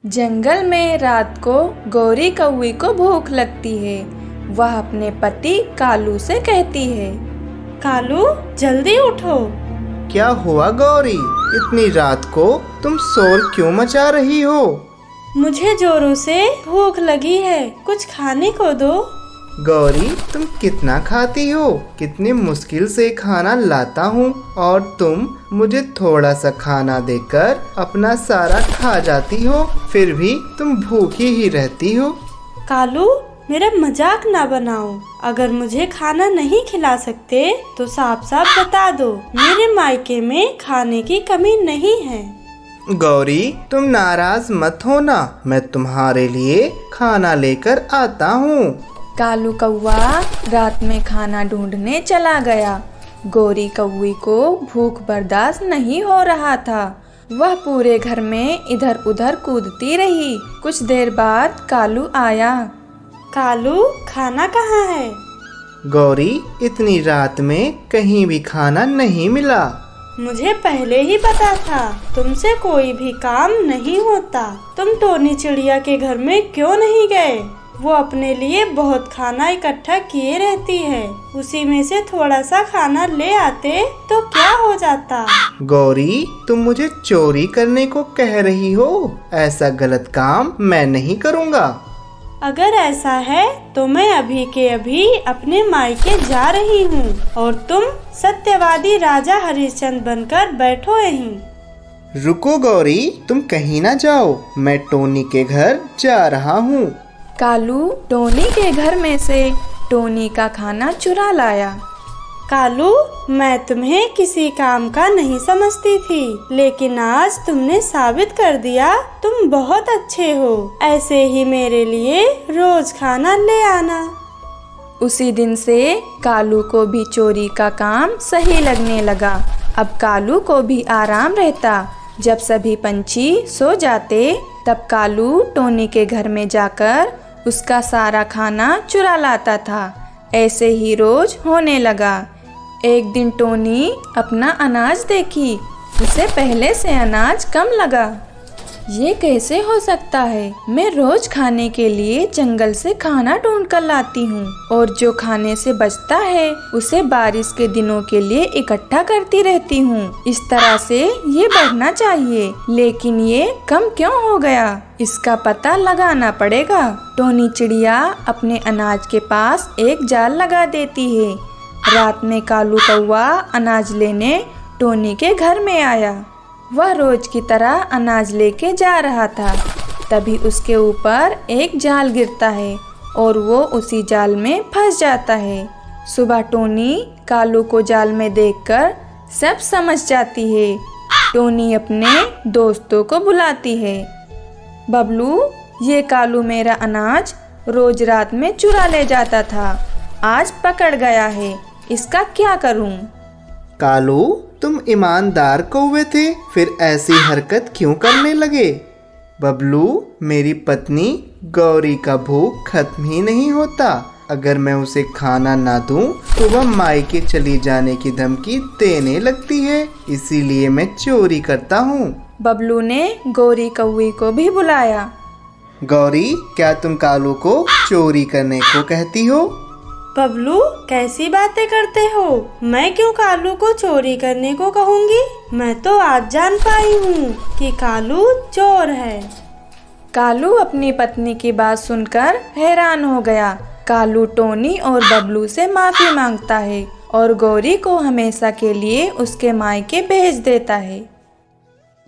जंगल में रात को गौरी कौवी को भूख लगती है। वह अपने पति कालू से कहती है, कालू जल्दी उठो। क्या हुआ गौरी, इतनी रात को तुम शोर क्यों मचा रही हो? मुझे जोरों से भूख लगी है, कुछ खाने को दो। गौरी तुम कितना खाती हो, कितनी मुश्किल से खाना लाता हूँ और तुम मुझे थोड़ा सा खाना देकर अपना सारा खा जाती हो, फिर भी तुम भूखी ही रहती हो। कालू मेरा मजाक ना बनाओ, अगर मुझे खाना नहीं खिला सकते तो साफ साफ बता दो, मेरे मायके में खाने की कमी नहीं है। गौरी तुम नाराज मत होना, मैं तुम्हारे लिए खाना लेकर आता हूँ। कालू कौवा रात में खाना ढूंढने चला गया। गौरी कौवी को भूख बर्दाश्त नहीं हो रहा था। वह पूरे घर में इधर उधर कूदती रही। कुछ देर बाद कालू आया। कालू खाना कहाँ है? गौरी इतनी रात में कहीं भी खाना नहीं मिला। मुझे पहले ही पता था तुमसे कोई भी काम नहीं होता। तुम टोनी चिड़िया के घर में क्यों नहीं गए? वो अपने लिए बहुत खाना इकट्ठा किए रहती है, उसी में से थोड़ा सा खाना ले आते तो क्या हो जाता। गौरी तुम मुझे चोरी करने को कह रही हो, ऐसा गलत काम मैं नहीं करूँगा। अगर ऐसा है तो मैं अभी के अभी अपने मायके जा रही हूँ और तुम सत्यवादी राजा हरिश्चंद्र बनकर बैठो यहीं। रुको गौरी, तुम कहीं ना जाओ, मैं टोनी के घर जा रहा हूँ। कालू टोनी के घर में से टोनी का खाना चुरा लाया। कालू मैं तुम्हें किसी काम का नहीं समझती थी, लेकिन आज तुमने साबित कर दिया तुम बहुत अच्छे हो। ऐसे ही मेरे लिए रोज खाना ले आना। उसी दिन से कालू को भी चोरी का काम सही लगने लगा। अब कालू को भी आराम रहता। जब सभी पंछी सो जाते तब कालू टोनी के घर में जाकर उसका सारा खाना चुरा लाता था। ऐसे ही रोज होने लगा। एक दिन टोनी अपना अनाज देखी, उसे पहले से अनाज कम लगा। ये कैसे हो सकता है? मैं रोज खाने के लिए जंगल से खाना ढूंढ कर लाती हूँ और जो खाने से बचता है उसे बारिश के दिनों के लिए इकट्ठा करती रहती हूँ। इस तरह से ये बढ़ना चाहिए, लेकिन ये कम क्यों हो गया? इसका पता लगाना पड़ेगा। टोनी चिड़िया अपने अनाज के पास एक जाल लगा देती है। रात में कालू कौवा अनाज लेने टोनी के घर में आया। वह रोज की तरह अनाज लेके जा रहा था। तभी उसके ऊपर एक जाल गिरता है और वो उसी जाल में फंस जाता है। सुबह टोनी कालू को जाल में देखकर सब समझ जाती है। टोनी अपने दोस्तों को बुलाती है। बबलू, ये कालू मेरा अनाज रोज रात में चुरा ले जाता था, आज पकड़ गया है, इसका क्या करूं? कालू तुम ईमानदार कौवे थे, फिर ऐसी हरकत क्यों करने लगे? बबलू, मेरी पत्नी गौरी का भूख खत्म ही नहीं होता। अगर मैं उसे खाना ना दूं तो वह मायके चली जाने की धमकी देने लगती है, इसीलिए मैं चोरी करता हूँ। बबलू ने गौरी कौवी को भी बुलाया। गौरी, क्या तुम कालू को चोरी करने को कहती हो? बबलू कैसी बातें करते हो? मैं क्यों कालू को चोरी करने को कहूँगी? मैं तो आज जान पाई हूँ कि कालू चोर है। कालू अपनी पत्नी की बात सुनकर हैरान हो गया। कालू टोनी और बबलू से माफी मांगता है और गौरी को हमेशा के लिए उसके मायके भेज देता है।